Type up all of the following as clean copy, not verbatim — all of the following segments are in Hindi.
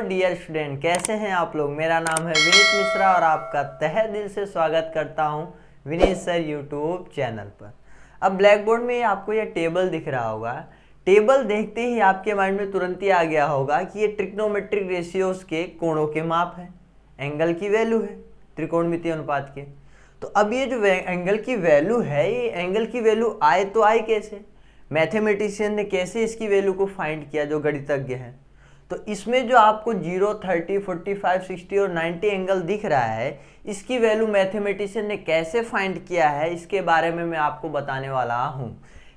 डियर स्टूडेंट, कैसे हैं आप लोग। मेरा नाम है विनीत मिश्रा और आपका तहे दिल से स्वागत करता हूं विनीत सर यूट्यूब चैनल पर। अब ब्लैक बोर्ड में आपको ये टेबल दिख रहा होगा। टेबल देखते ही आपके माइंड में तुरंत ही आ गया होगा कि ये ट्रिग्नोमेट्रिक रेशियोज के कोणों के माप है, एंगल की वैल्यू है त्रिकोणमितीय अनुपात के। तो अब ये जो एंगल की वैल्यू है, ये एंगल की वैल्यू आए तो आए कैसे, मैथमेटिशियन ने कैसे इसकी वैल्यू को फाइंड किया जो गणितज्ञ हैं। तो इसमें जो आपको 0, 30, 45, 60 और 90 एंगल दिख रहा है, इसकी वैल्यू मैथमेटिशियन ने कैसे फाइंड किया है इसके बारे में मैं आपको बताने वाला हूं।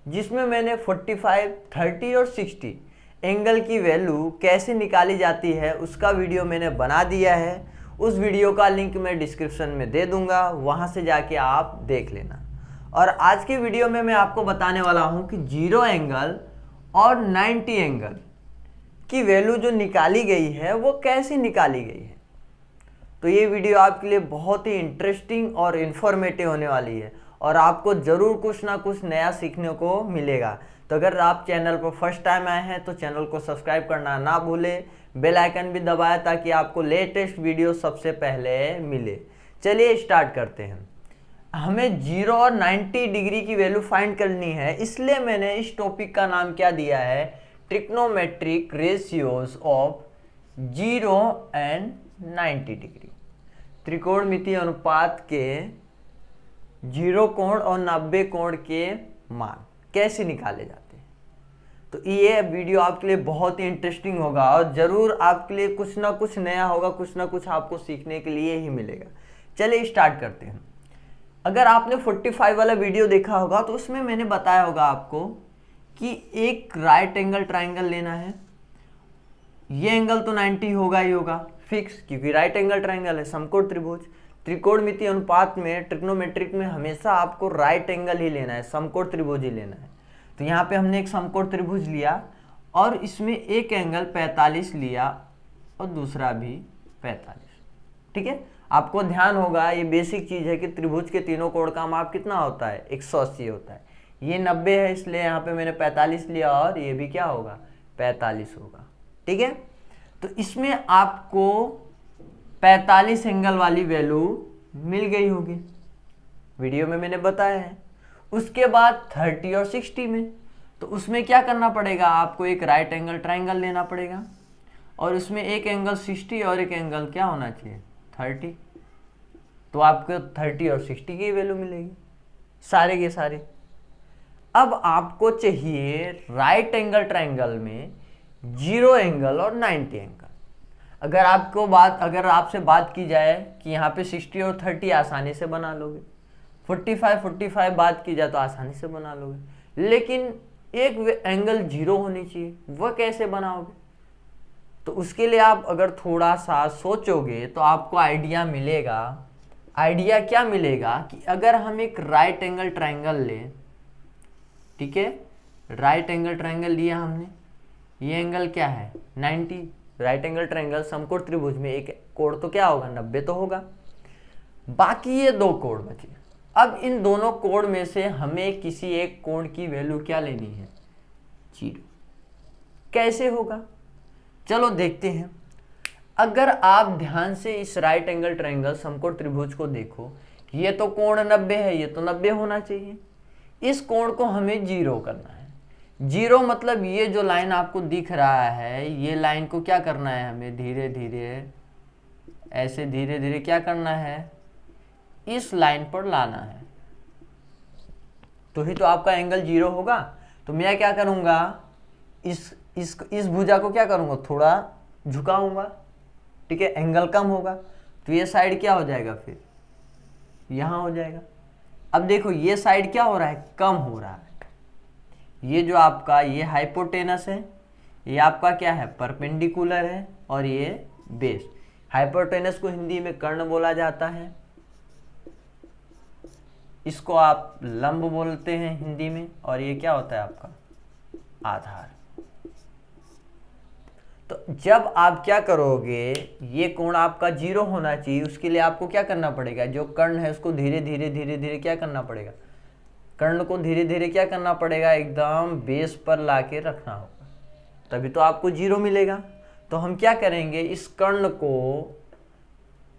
जिसमें मैंने 45, 30 और 60 एंगल की वैल्यू कैसे निकाली जाती है उसका वीडियो मैंने बना दिया है। उस वीडियो का लिंक मैं डिस्क्रिप्शन में दे दूंगा, वहां से जाके आप देख लेना। और आज के वीडियो में मैं आपको बताने वाला हूं कि 0 एंगल और 90 एंगल की वैल्यू जो निकाली गई है वो कैसे निकाली गई है। तो ये वीडियो आपके लिए बहुत ही इंटरेस्टिंग और इन्फॉर्मेटिव होने वाली है और आपको ज़रूर कुछ ना कुछ नया सीखने को मिलेगा। तो अगर आप चैनल पर फर्स्ट टाइम आए हैं तो चैनल को सब्सक्राइब करना ना भूलें, बेल आइकन भी दबाएं ताकि आपको लेटेस्ट वीडियो सबसे पहले मिले। चलिए स्टार्ट करते हैं। हमें 0 और 90 डिग्री की वैल्यू फाइंड करनी है, इसलिए मैंने इस टॉपिक का नाम क्या दिया है, trigonometric ratios of 0 and 90 degree. त्रिकोणमितीय अनुपात के 0 कोण और 90 कोण के मान कैसे निकाले जाते हैं। तो ये वीडियो आपके लिए बहुत ही इंटरेस्टिंग होगा और ज़रूर आपके लिए कुछ ना कुछ नया होगा, कुछ ना कुछ आपको सीखने के लिए ही मिलेगा। चलिए स्टार्ट करते हैं। अगर आपने 45 वाला वीडियो देखा होगा तो उसमें मैंने बताया होगा आपको कि एक राइट एंगल ट्राइंगल लेना है। ये एंगल तो 90 होगा ही होगा फिक्स, क्योंकि राइट एंगल ट्राइंगल है, समकोण त्रिभुज। त्रिकोणमितीय अनुपात में, ट्रिग्नोमेट्रिक में हमेशा आपको राइट एंगल ही लेना है, समकोण त्रिभुज ही लेना है। तो यहाँ पे हमने एक समकोण त्रिभुज लिया और इसमें एक एंगल 45 लिया और दूसरा भी 45। ठीक है, आपको ध्यान होगा, ये बेसिक चीज़ है कि त्रिभुज के तीनों कोण का माप कितना होता है, 180 होता है। ये 90 है इसलिए यहाँ पे मैंने 45 लिया और ये भी क्या होगा, 45 होगा। ठीक है, तो इसमें आपको 45 एंगल वाली वैल्यू मिल गई होगी, वीडियो में मैंने बताया है। उसके बाद 30 और 60 में, तो उसमें क्या करना पड़ेगा, आपको एक राइट एंगल ट्राइंगल लेना पड़ेगा और उसमें एक एंगल 60 और एक एंगल क्या होना चाहिए, 30। तो आपको 30 और 60 की वैल्यू मिलेगी सारे के सारे। अब आपको चाहिए राइट एंगल ट्राइंगल में 0 एंगल और 90 एंगल। अगर आपसे बात की जाए कि यहाँ पे 60 और 30 आसानी से बना लोगे, 45 बात की जाए तो आसानी से बना लोगे, लेकिन एक एंगल 0 होनी चाहिए, वह कैसे बनाओगे। तो उसके लिए आप अगर थोड़ा सा सोचोगे तो आपको आइडिया मिलेगा। आइडिया क्या मिलेगा कि अगर हम एक राइट एंगल ट्राइंगल लें, ठीक है, राइट एंगल ट्राइंगल लिया हमने, ये एंगल क्या है, 90। राइट एंगल ट्राइंगल समकोण त्रिभुज में एक कोण तो क्या होगा, 90 तो होगा। बाकी ये 2 कोण बचे। अब इन दोनों कोण में से हमें किसी एक कोण की वैल्यू क्या लेनी है, 0। कैसे होगा, चलो देखते हैं। अगर आप ध्यान से इस राइट एंगल ट्राइंगल समकोण त्रिभुज को देखो, ये तो कोण 90 है, ये तो 90 होना चाहिए। इस कोण को हमें 0 करना है। 0 मतलब ये जो लाइन आपको दिख रहा है, ये लाइन को क्या करना है, हमें धीरे धीरे ऐसे धीरे धीरे क्या करना है, इस लाइन पर लाना है, तो ही तो आपका एंगल 0 होगा। तो मैं क्या करूंगा, इस भुजा को क्या करूंगा, थोड़ा झुकाऊंगा, ठीक है, एंगल कम होगा, तो ये साइड क्या हो जाएगा, फिर यहां हो जाएगा। अब देखो ये साइड क्या हो रहा है, कम हो रहा है। ये जो आपका ये हाइपोटेनस है, ये आपका क्या है, परपेंडिकुलर है, और ये बेस। हाइपोटेनस को हिंदी में कर्ण बोला जाता है, इसको आप लंब बोलते हैं हिंदी में, और ये क्या होता है आपका आधार। तो जब आप क्या करोगे, ये कोण आपका 0 होना चाहिए, उसके लिए आपको क्या करना पड़ेगा, जो कर्ण है उसको धीरे धीरे क्या करना पड़ेगा, कर्ण को धीरे धीरे क्या करना पड़ेगा, एकदम बेस पर लाके रखना होगा, तभी तो आपको 0 मिलेगा। तो हम क्या करेंगे, इस कर्ण को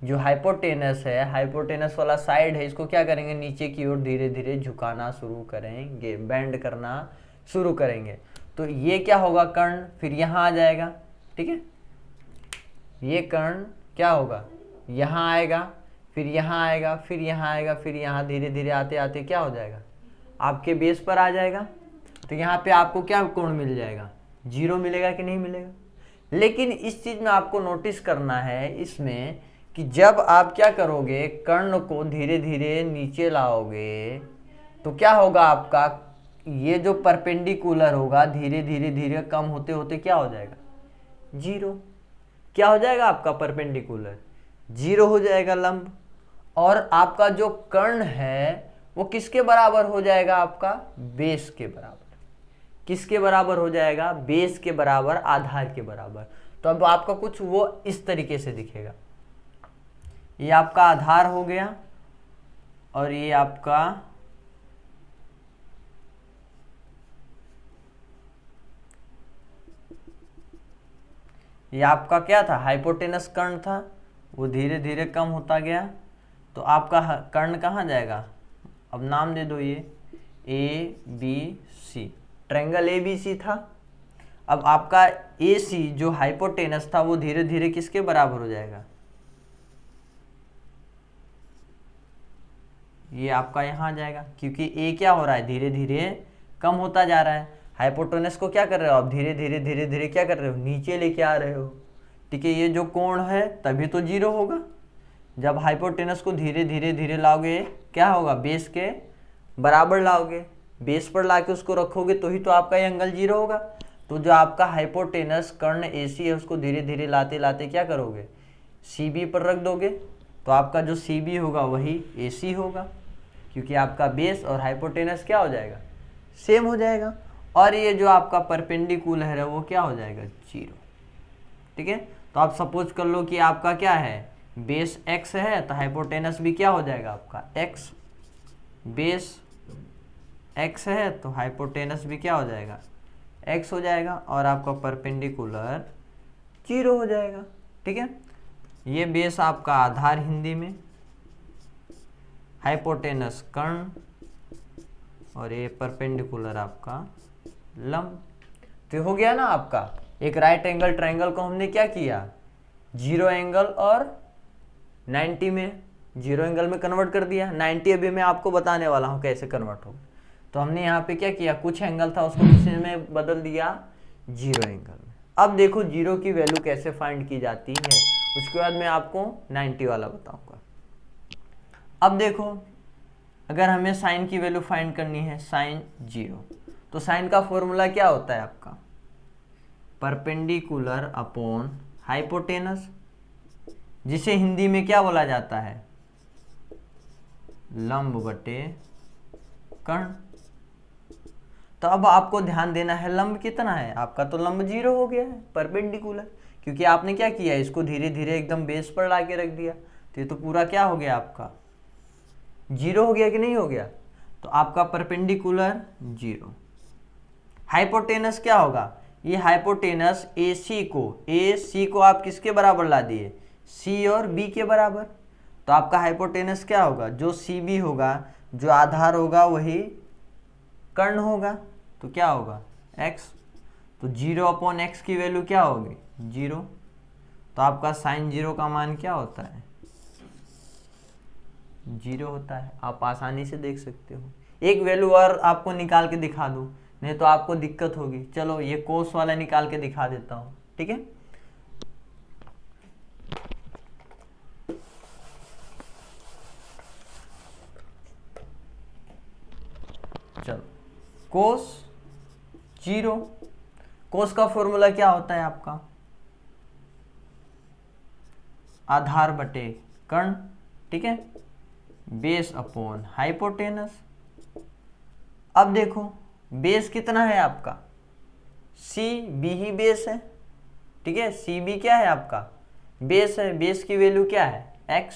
जो हाइपोटेनस है, हाइपोटेनस वाला साइड है, इसको क्या करेंगे, नीचे की ओर धीरे धीरे झुकाना शुरू करेंगे, बेंड करना शुरू करेंगे। तो ये क्या होगा, कर्ण फिर यहाँ आ जाएगा, ठीक है। ये कर्ण क्या होगा, यहाँ आएगा, फिर यहाँ आएगा, फिर यहाँ आएगा, फिर यहाँ धीरे धीरे आते आते क्या हो जाएगा, आपके बेस पर आ जाएगा। तो यहाँ पे आपको क्या कोण मिल जाएगा, 0 मिलेगा कि नहीं मिलेगा। लेकिन इस चीज में आपको नोटिस करना है इसमें कि जब आप क्या करोगे, कर्ण को धीरे धीरे नीचे लाओगे तो क्या होगा, आपका ये जो परपेंडिकुलर होगा धीरे धीरे धीरे कम होते होते क्या हो जाएगा, 0। क्या हो जाएगा आपका परपेंडिकुलर, 0 हो जाएगा लंब। और आपका जो कर्ण है वो किसके बराबर हो जाएगा, आपका बेस के बराबर। किसके बराबर हो जाएगा, बेस के बराबर, आधार के बराबर। तो अब आपका कुछ वो इस तरीके से दिखेगा, ये आपका आधार हो गया और ये आपका क्या था, हाइपोटेनस कर्ण था, वो धीरे धीरे कम होता गया। तो आपका कर्ण कहाँ जाएगा, अब नाम दे दो, ये A B C, triangle A B C था। अब आपका ए सी जो हाइपोटेनस था वो धीरे धीरे किसके बराबर हो जाएगा, ये आपका यहाँ आ जाएगा, क्योंकि ए क्या हो रहा है, धीरे धीरे कम होता जा रहा है। हाइपोटेनस को क्या कर रहे हो आप, धीरे धीरे धीरे धीरे क्या कर रहे हो, नीचे लेके आ रहे हो, ठीक है। ये जो कोण है तभी तो 0 होगा। जब हाइपोटेनस को धीरे धीरे धीरे लाओगे क्या होगा, बेस के बराबर लाओगे, बेस पर लाके उसको रखोगे तो ही तो आपका ये एंगल 0 होगा। तो जो आपका हाइपोटेनस कर्ण AC है उसको धीरे धीरे लाते लाते क्या करोगे, CB पर रख दोगे, तो आपका जो CB होगा वही AC होगा, क्योंकि आपका बेस और हाइपोटेनस क्या हो जाएगा, सेम हो जाएगा। और ये जो आपका परपेंडिकुलर है वो क्या हो जाएगा, 0, ठीक है। तो आप सपोज कर लो कि आपका क्या है, बेस x है तो हाइपोटेनस भी क्या हो जाएगा आपका x, बेस x है तो हाइपोटेनस भी क्या हो जाएगा, x हो जाएगा, और आपका परपेंडिकुलर 0 हो जाएगा, ठीक है। ये बेस आपका आधार हिंदी में, हाइपोटेनस कर्ण, और ये परपेंडिकुलर आपका लंब। तो हो गया ना आपका एक राइट एंगल ट्रायंगल को हमने क्या किया, 0 एंगल और 90 में, 0 एंगल में कन्वर्ट कर दिया। 90 अभी मैं आपको बताने वाला हूँ कैसे कन्वर्ट होगा। तो हमने यहाँ पे क्या किया, कुछ एंगल था उसको किसी में बदल दिया 0 एंगल में। अब देखो 0 की वैल्यू कैसे फाइंड की जाती है, उसके बाद मैं आपको 90 वाला बताऊंगा। अब देखो अगर हमें साइन की वैल्यू फाइंड करनी है, साइन 0, तो साइन का फॉर्मूला क्या होता है आपका, परपेंडिकुलर अपॉन हाइपोटेनस, जिसे हिंदी में क्या बोला जाता है, लंब बटे कर्ण। तो अब आपको ध्यान देना है लंब कितना है आपका, तो लंब 0 हो गया है, परपेंडिकुलर, क्योंकि आपने क्या किया, इसको धीरे धीरे एकदम बेस पर ला के रख दिया। तो ये तो पूरा क्या हो गया आपका, 0 हो गया कि नहीं हो गया। तो आपका परपेंडिकुलर 0, हाइपोटेनस क्या होगा, ये हाइपोटेनस AC को आप किसके बराबर ला दिए, C और B के बराबर। तो आपका हाइपोटेनस क्या होगा, जो CB होगा, जो आधार होगा वही कर्ण होगा, तो क्या होगा x। तो 0 अपॉन x की वैल्यू क्या होगी, 0। तो आपका साइन 0 का मान क्या होता है, 0 होता है। आप आसानी से देख सकते हो। एक वैल्यू और आपको निकाल के दिखा दूं, नहीं तो आपको दिक्कत होगी। चलो ये कोस वाला निकाल के दिखा देता हूं, ठीक है। चलो कोस 0, कोस का फॉर्मूला क्या होता है आपका, आधार बटे कर्ण, ठीक है, बेस अपॉन हाइपोटेनस। अब देखो बेस कितना है आपका, CB ही बेस है, ठीक है। CB क्या है आपका, बेस है, बेस की वैल्यू क्या है x,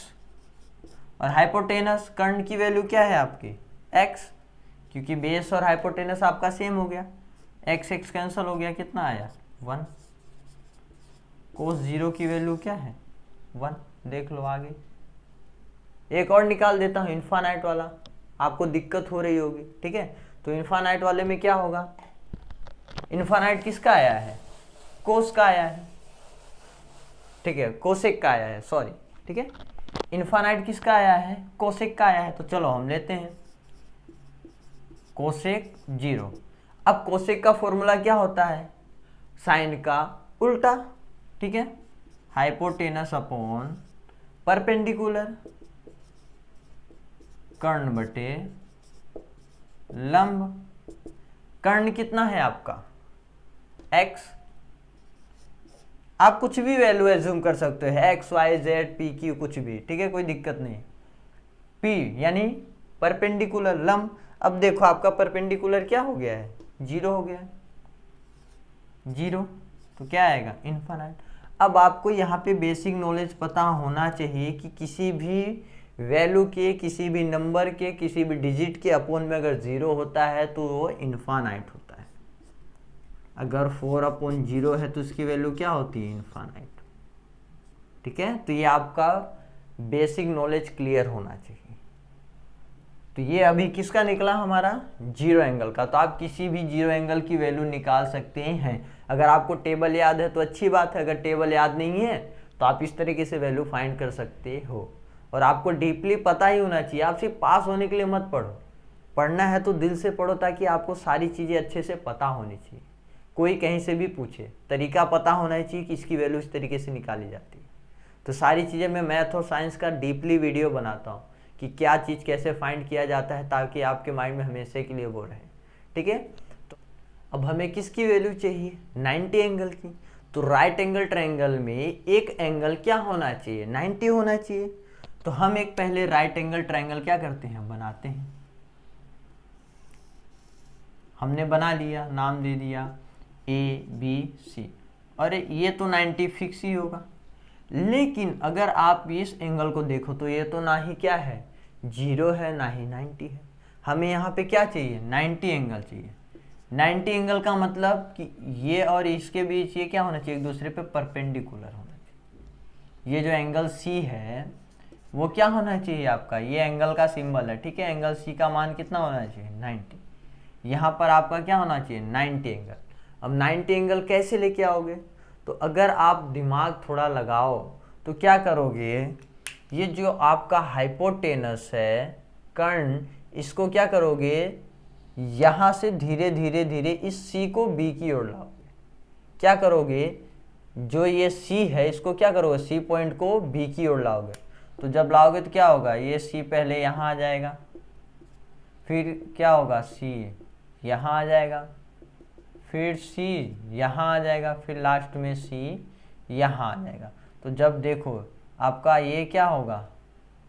और हाइपोटेनस कर्ण की वैल्यू क्या है आपकी x, क्योंकि बेस और हाइपोटेनस आपका सेम हो गया, x x कैंसिल हो गया, कितना आया 1। कोस 0 की वैल्यू क्या है 1। देख लो आगे, एक और निकाल देता हूँ इन्फानाइट वाला, आपको दिक्कत हो रही होगी, ठीक है। तो इन्फानाइट वाले में क्या होगा, इन्फानाइट किसका आया है, कोस का आया है, ठीक है, कोसेक का आया है, सॉरी, ठीक है। इन्फानाइट किसका आया है, कोसेक का आया है। तो चलो हम लेते हैं कोसेक 0। अब कोसेक का फॉर्मूला क्या होता है, साइन का उल्टा, ठीक है, हाइपोटेनस अपॉन परपेंडिकुलर, कर्ण बटे लंब। कर्ण कितना है आपका x, आप कुछ भी वैल्यू एज्यूम कर सकते हो, x y z p q कुछ भी, ठीक है, कोई दिक्कत नहीं। p यानी परपेंडिकुलर लंब। अब देखो आपका परपेंडिकुलर क्या हो गया है, 0 हो गया है, 0, तो क्या आएगा इन्फानाइट। अब आपको यहाँ पे बेसिक नॉलेज पता होना चाहिए कि किसी भी वैल्यू के, किसी भी नंबर के, किसी भी डिजिट के अपोन में अगर 0 होता है तो वो इन्फानाइट होता है। अगर 4/0 है तो उसकी वैल्यू क्या होती है, इन्फानाइट, ठीक है। तो ये आपका बेसिक नॉलेज क्लियर होना चाहिए। तो ये अभी किसका निकला हमारा, 0 एंगल का। तो आप किसी भी 0 एंगल की वैल्यू निकाल सकते हैं। अगर आपको टेबल याद है तो अच्छी बात है, अगर टेबल याद नहीं है तो आप इस तरीके से वैल्यू फाइंड कर सकते हो। और आपको डीपली पता ही होना चाहिए, आप सिर्फ पास होने के लिए मत पढ़ो, पढ़ना है तो दिल से पढ़ो, ताकि आपको सारी चीज़ें अच्छे से पता होनी चाहिए। कोई कहीं से भी पूछे, तरीका पता होना चाहिए कि इसकी वैल्यू इस तरीके से निकाली जाती है। तो सारी चीज़ें मैं मैथ और साइंस का डीपली वीडियो बनाता हूँ कि क्या चीज़ कैसे फाइंड किया जाता है, ताकि आपके माइंड में हमेशा के लिए वो रहे, ठीक है। तो अब हमें किसकी वैल्यू चाहिए, 90 एंगल की। तो राइट एंगल ट्रायंगल में एक एंगल क्या होना चाहिए, 90 होना चाहिए। तो हम एक पहले राइट एंगल ट्रायंगल क्या करते हैं, बनाते हैं। हमने बना लिया, नाम दे दिया ABC, और ये तो 90 फिक्स ही होगा। लेकिन अगर आप इस एंगल को देखो तो ये तो ना ही क्या है 0 है, ना ही 90 है। हमें यहाँ पे क्या चाहिए, 90 एंगल चाहिए। 90 एंगल का मतलब कि ये और इसके बीच ये क्या होना चाहिए, एक दूसरे पे परपेंडिकुलर होना चाहिए। ये जो एंगल C है वो क्या होना चाहिए आपका, ये एंगल का सिंबल है, ठीक है। एंगल C का मान कितना होना चाहिए, 90। यहाँ पर आपका क्या होना चाहिए, 90 एंगल। अब 90 एंगल कैसे लेके आओगे, तो अगर आप दिमाग थोड़ा लगाओ तो क्या करोगे, ये जो आपका हाइपोटेनस है कर्ण, इसको क्या करोगे, यहाँ से धीरे धीरे धीरे इस C को B की ओर लाओगे। क्या करोगे, जो ये C है इसको क्या करोगे, C पॉइंट को B की ओर लाओगे। तो जब लाओगे तो क्या होगा, ये C पहले यहाँ आ जाएगा, फिर क्या होगा, C यहाँ आ जाएगा, फिर C यहाँ आ जाएगा, फिर लास्ट में C यहाँ आ जाएगा। तो जब देखो आपका ये क्या होगा,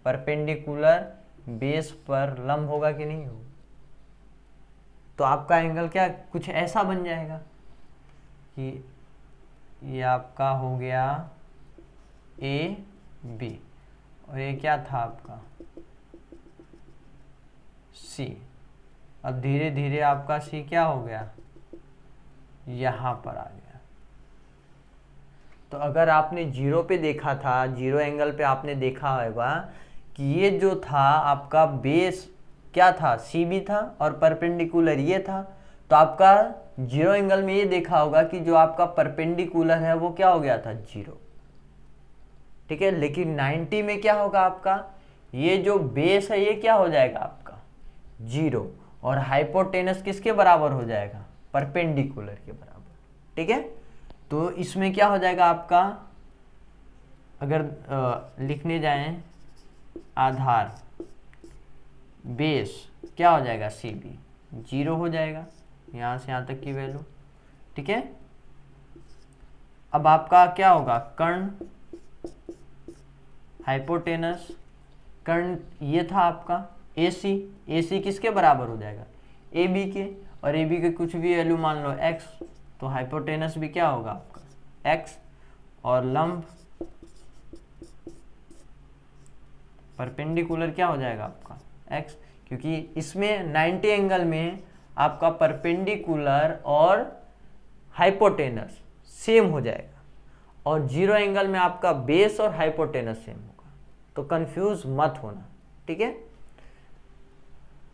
परपेंडिकुलर बेस पर लंब होगा कि नहीं होगा। तो आपका एंगल क्या कुछ ऐसा बन जाएगा कि ये आपका हो गया AB, और ये क्या था आपका C। अब धीरे धीरे आपका C क्या हो गया, यहाँ पर आ गया। तो अगर आपने 0 पे देखा था, 0 एंगल पे आपने देखा होगा कि ये जो था आपका बेस क्या था, CB था, और परपेंडिकुलर ये था। तो आपका 0 एंगल में ये देखा होगा कि जो आपका परपेंडिकुलर है वो क्या हो गया था, 0, ठीक है। लेकिन 90 में क्या होगा आपका, ये जो बेस है ये क्या हो जाएगा आपका 0, और हाइपोटेनस किसके बराबर हो जाएगा, परपेंडिकुलर के बराबर, ठीक है। तो इसमें क्या हो जाएगा आपका, अगर लिखने जाएं आधार बेस क्या हो जाएगा, CB 0 हो जाएगा, यहाँ से यहाँ तक की वैल्यू, ठीक है। अब आपका क्या होगा, कर्ण हाइपोटेनस, कर्ण ये था आपका AC किसके बराबर हो जाएगा, AB के, और AB के कुछ भी वैल्यू मान लो x, तो हाइपोटेनस भी क्या होगा आपका x, और लंब परपेंडिकुलर क्या हो जाएगा आपका x, क्योंकि इसमें 90 एंगल में आपका परपेंडिकुलर और हाइपोटेनस सेम हो जाएगा। और 0 एंगल में आपका बेस और हाइपोटेनस सेम होगा, तो कंफ्यूज मत होना, ठीक है।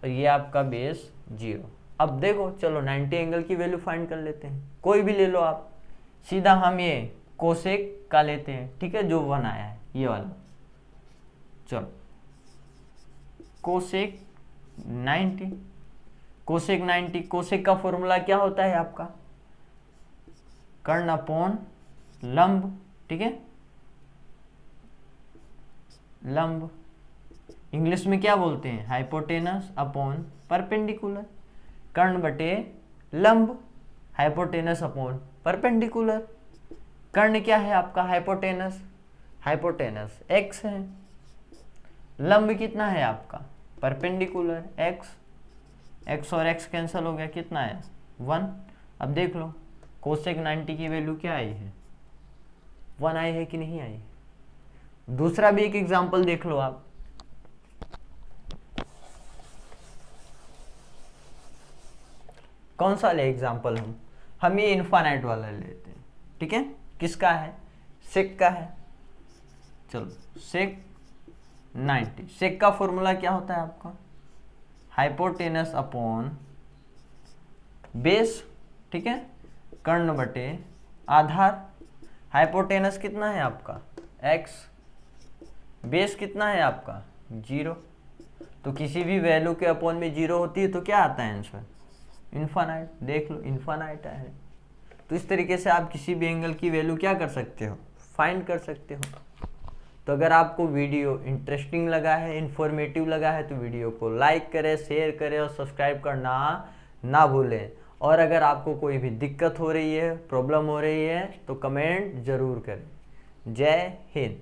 और ये आपका बेस 0। अब देखो चलो 90 एंगल की वैल्यू फाइंड कर लेते हैं, कोई भी ले लो आप। सीधा हम ये कोसेक का लेते हैं, ठीक है, जो 1 आया है ये वाला। चलो कोसेक 90, कोसेक 90, कोसेक का फॉर्मूला क्या होता है आपका, कर्ण अपॉन लंब, ठीक है, लंब। इंग्लिश में क्या बोलते हैं, हाइपोटेनस अपॉन परपेंडिकुलर। कर्ण बटे लंब, हाइपोटेनस अपॉन परपेंडिकुलर। कर्ण क्या है आपका, हाइपोटेनस, हाइपोटेनस x है, लंब कितना है आपका, परपेंडिकुलर x, x और x कैंसिल हो गया, कितना है 1। अब देख लो कोसेक 90 की वैल्यू क्या आई है, 1 आई है कि नहीं आई। दूसरा भी एक एग्जांपल देख लो आप, कौन सा ले एग्जांपल, हम ये इनफाइनाइट वाला लेते हैं, ठीक है। किसका है, सेक का है। चलो सेक 90, सेक का फॉर्मूला क्या होता है आपका, हाइपोटेनस अपॉन बेस, ठीक है, कर्ण बटे आधार। हाइपोटेनस कितना है आपका x, बेस कितना है आपका 0। तो किसी भी वैल्यू के अपॉन में 0 होती है तो क्या आता है आंसर, इनफाइनाइट। देख लो इनफाइनाइट है। तो इस तरीके से आप किसी भी एंगल की वैल्यू क्या कर सकते हो, फाइंड कर सकते हो। तो अगर आपको वीडियो इंटरेस्टिंग लगा है, इंफॉर्मेटिव लगा है, तो वीडियो को लाइक करें, शेयर करें और सब्सक्राइब करना ना भूलें। और अगर आपको कोई भी दिक्कत हो रही है, प्रॉब्लम हो रही है, तो कमेंट ज़रूर करें। जय हिंद।